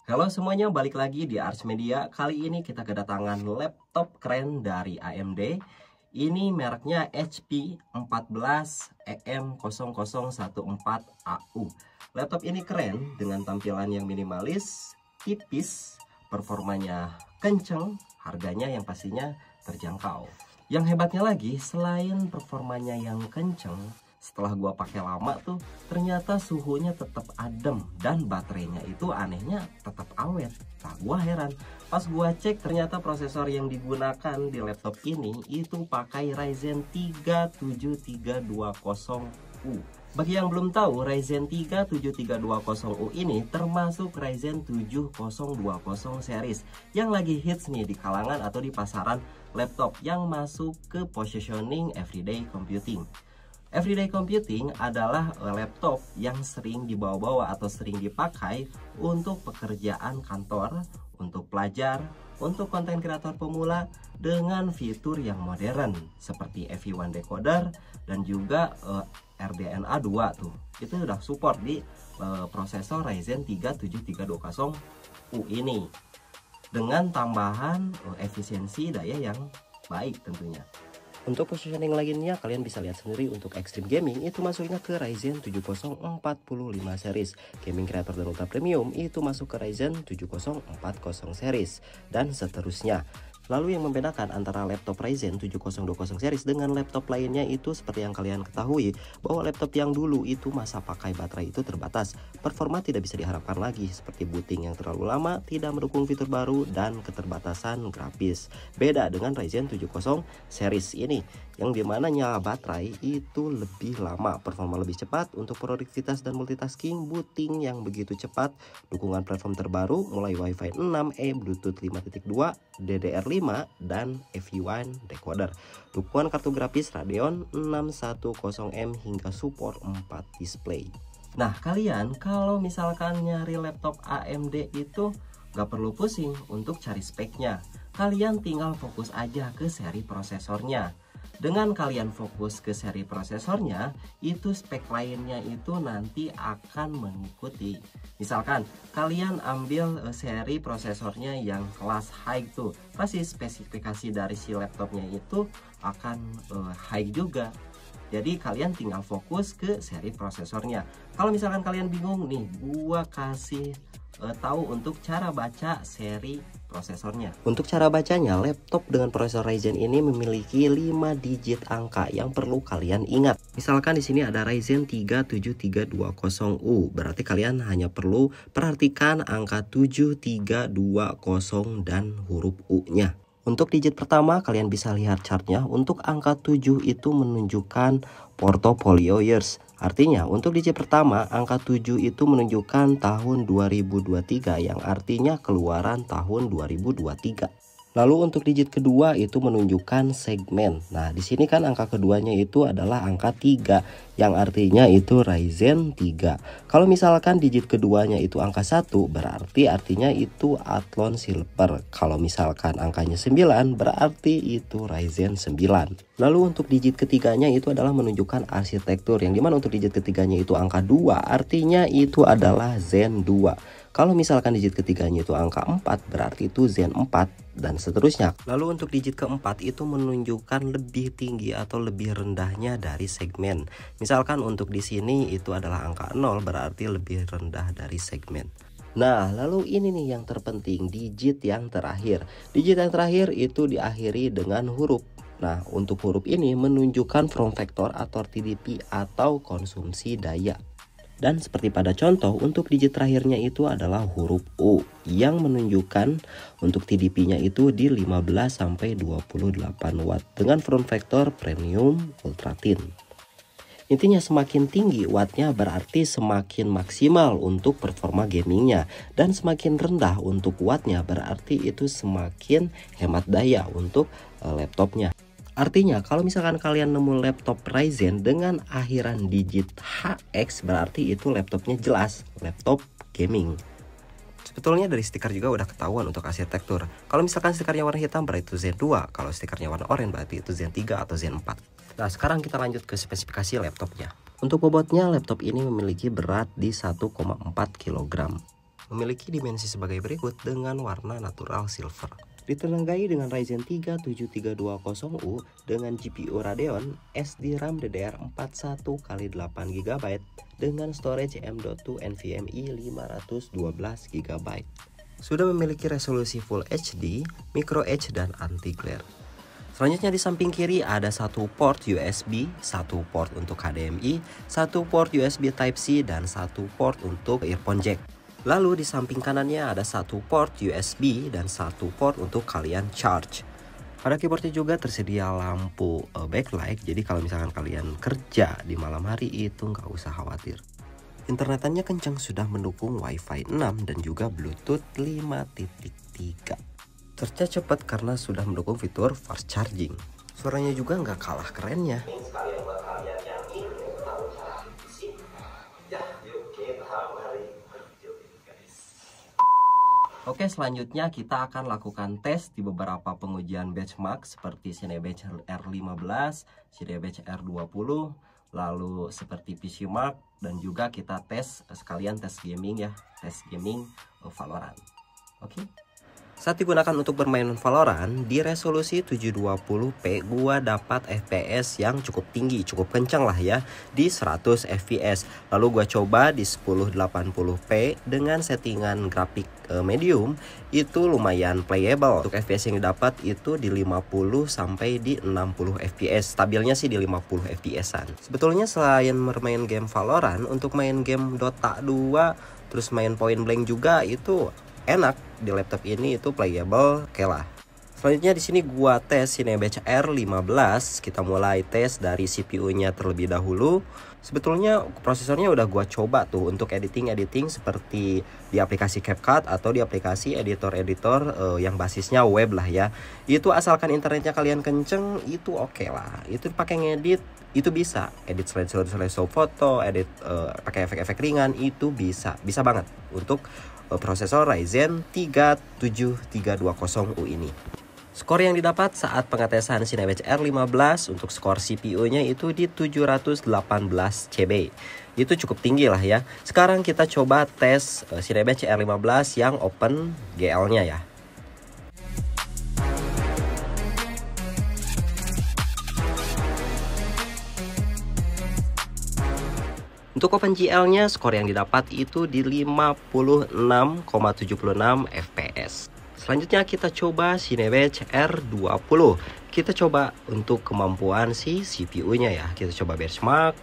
Halo semuanya, balik lagi di Ars Media. Kali ini kita kedatangan laptop keren dari AMD. Ini mereknya HP 14EM0014AU. Laptop ini keren dengan tampilan yang minimalis, tipis, performanya kenceng, harganya yang pastinya terjangkau. Yang hebatnya lagi, selain performanya yang kenceng, setelah gua pakai lama tuh ternyata suhunya tetap adem dan baterainya itu anehnya tetap awet. Nah, gua heran pas gua cek ternyata prosesor yang digunakan di laptop ini itu pakai Ryzen 3 7320U. Bagi yang belum tahu, Ryzen 3 7320U ini termasuk Ryzen 7020 series yang lagi hits nih di kalangan atau di pasaran laptop yang masuk ke positioning everyday computing. Everyday computing adalah laptop yang sering dibawa-bawa atau sering dipakai untuk pekerjaan kantor, untuk pelajar, untuk konten kreator pemula dengan fitur yang modern seperti FE1 decoder dan juga RDNA 2 tuh. Itu udah support di prosesor Ryzen 3 7320U ini dengan tambahan efisiensi daya yang baik tentunya. Untuk positioning lainnya kalian bisa lihat sendiri. Untuk extreme gaming itu masuknya ke Ryzen 7045 series. Gaming creator dan ultra premium itu masuk ke Ryzen 7040 series dan seterusnya. Lalu yang membedakan antara laptop Ryzen 7020 series dengan laptop lainnya itu seperti yang kalian ketahui bahwa laptop yang dulu itu masa pakai baterai itu terbatas. Performa tidak bisa diharapkan lagi seperti booting yang terlalu lama, tidak mendukung fitur baru dan keterbatasan grafis. Beda dengan Ryzen 70 series ini yang dimana nyala baterai itu lebih lama, performa lebih cepat untuk produktivitas dan multitasking, booting yang begitu cepat, dukungan platform terbaru mulai Wi-Fi 6E, Bluetooth 5.2, DDR5 dan FE1 decoder, dukungan kartu grafis Radeon 610M hingga support 4 display. Nah, kalian kalau misalkan nyari laptop AMD itu gak perlu pusing untuk cari speknya. Kalian tinggal fokus aja ke seri prosesornya. Dengan kalian fokus ke seri prosesornya, itu spek lainnya itu nanti akan mengikuti. Misalkan kalian ambil seri prosesornya yang kelas high tuh, pasti spesifikasi dari si laptopnya itu akan high juga. Jadi kalian tinggal fokus ke seri prosesornya. Kalau misalkan kalian bingung nih, gua kasih tahu untuk cara baca seri prosesornya. Untuk cara bacanya, laptop dengan prosesor Ryzen ini memiliki 5 digit angka yang perlu kalian ingat. Misalkan di sini ada Ryzen 3 7320U, berarti kalian hanya perlu perhatikan angka 7320 dan huruf U-nya. Untuk digit pertama kalian bisa lihat chartnya. Untuk angka 7 itu menunjukkan portfolio years. Artinya untuk digit pertama angka 7 itu menunjukkan tahun 2023 yang artinya keluaran tahun 2023. Lalu untuk digit kedua itu menunjukkan segmen. Nah, di sini kan angka keduanya itu adalah angka 3 yang artinya itu Ryzen 3. Kalau misalkan digit keduanya itu angka 1 berarti artinya itu Athlon Silver. Kalau misalkan angkanya 9 berarti itu Ryzen 9. Lalu untuk digit ketiganya itu adalah menunjukkan arsitektur, yang dimana untuk digit ketiganya itu angka 2 artinya itu adalah Zen 2. Kalau misalkan digit ketiganya itu angka 4 berarti itu Zen 4 dan seterusnya. Lalu untuk digit keempat itu menunjukkan lebih tinggi atau lebih rendahnya dari segmen. Misalkan untuk di sini itu adalah angka 0 berarti lebih rendah dari segmen. Nah, lalu ini nih yang terpenting, digit yang terakhir. Digit yang terakhir itu diakhiri dengan huruf. Nah, untuk huruf ini menunjukkan form factor atau TDP atau konsumsi daya. Dan seperti pada contoh, untuk digit terakhirnya itu adalah huruf U yang menunjukkan untuk TDP-nya itu di 15-28 watt dengan form factor premium ultra thin. Intinya semakin tinggi wattnya berarti semakin maksimal untuk performa gamingnya, dan semakin rendah untuk wattnya berarti itu semakin hemat daya untuk laptopnya. Artinya kalau misalkan kalian nemu laptop Ryzen dengan akhiran digit HX berarti itu laptopnya jelas laptop gaming. Sebetulnya dari stiker juga udah ketahuan untuk arsitektur. Kalau misalkan stikernya warna hitam berarti itu Zen 2, kalau stikernya warna oranye berarti itu Zen 3 atau Zen 4. Nah, sekarang kita lanjut ke spesifikasi laptopnya. Untuk bobotnya, laptop ini memiliki berat di 1,4 kg. memiliki dimensi sebagai berikut dengan warna natural silver. Ditenanggai dengan Ryzen 3 7320U dengan GPU Radeon, SD RAM DDR4 1x8GB dengan storage M.2 NVMe 512GB. Sudah memiliki resolusi Full HD, Micro Edge dan anti glare. Selanjutnya di samping kiri ada satu port USB, satu port untuk HDMI, satu port USB Type-C dan satu port untuk earphone jack. Lalu di samping kanannya ada satu port USB dan satu port untuk kalian charge. Pada keyboardnya juga tersedia lampu backlight, jadi kalau misalkan kalian kerja di malam hari itu nggak usah khawatir. Internetannya kencang, sudah mendukung Wi-Fi 6 dan juga Bluetooth 5.3. Charge-nya cepat karena sudah mendukung fitur fast charging. Suaranya juga nggak kalah kerennya. Oke, selanjutnya kita akan lakukan tes di beberapa pengujian benchmark seperti Cinebench R15, Cinebench R20, lalu seperti PC Mark, dan juga kita tes sekalian tes gaming ya, tes gaming Valorant. Oke. Saat digunakan untuk bermain Valorant di resolusi 720p gua dapat FPS yang cukup tinggi, cukup kencang lah ya, di 100 fps. Lalu gua coba di 1080p dengan settingan grafik medium, itu lumayan playable. Untuk FPS yang didapat itu di 50 sampai di 60 fps. Stabilnya sih di 50 fps-an. Sebetulnya selain bermain game Valorant, untuk main game Dota 2 terus main Point Blank juga itu enak di laptop ini, itu playable, oke lah. Selanjutnya di sini gua tes Cinebench R15. Kita mulai tes dari CPU-nya terlebih dahulu. Sebetulnya prosesornya udah gua coba tuh untuk editing seperti di aplikasi CapCut atau di aplikasi editor-editor yang basisnya web lah ya. Itu asalkan internetnya kalian kenceng itu oke lah. Itu pakai ngedit itu bisa, edit slideshow foto, edit pakai efek-efek ringan, itu bisa banget untuk prosesor Ryzen 3 7320U ini. Skor yang didapat saat pengetesan Cinebench R15 untuk skor CPU-nya itu di 718 CB. Itu cukup tinggi lah ya. Sekarang kita coba tes Cinebench R15 yang open GL-nya ya. Untuk OpenGL-nya skor yang didapat itu di 56,76 fps. Selanjutnya kita coba Cinebench R20. Kita coba untuk kemampuan si CPU-nya ya. Kita coba benchmark.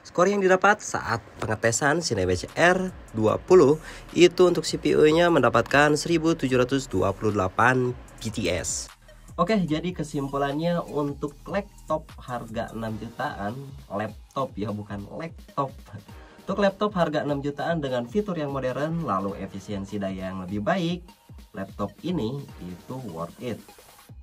Skor yang didapat saat pengetesan Cinebench R20 itu untuk CPU-nya mendapatkan 1728 GTS. Oke, jadi kesimpulannya untuk laptop harga 6 jutaan, laptop ya bukan laptop. Untuk laptop harga 6 jutaan dengan fitur yang modern lalu efisiensi daya yang lebih baik, laptop ini itu worth it.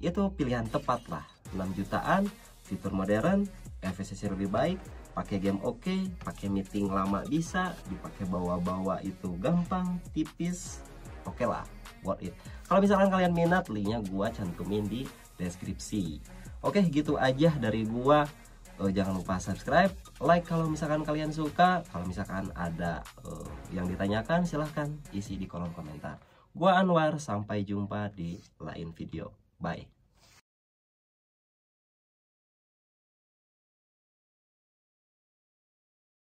Itu pilihan tepat lah. 6 jutaan, fitur modern, efisiensi lebih baik, pakai game oke, pakai meeting lama bisa, dipakai bawa-bawa itu gampang, tipis, oke lah, worth it. Kalau misalkan kalian minat, linknya gua cantumin di deskripsi. Oke, gitu aja dari gua. Jangan lupa subscribe, like kalau misalkan kalian suka. Kalau misalkan ada yang ditanyakan, silahkan isi di kolom komentar. Gua Anwar, sampai jumpa di lain video. Bye.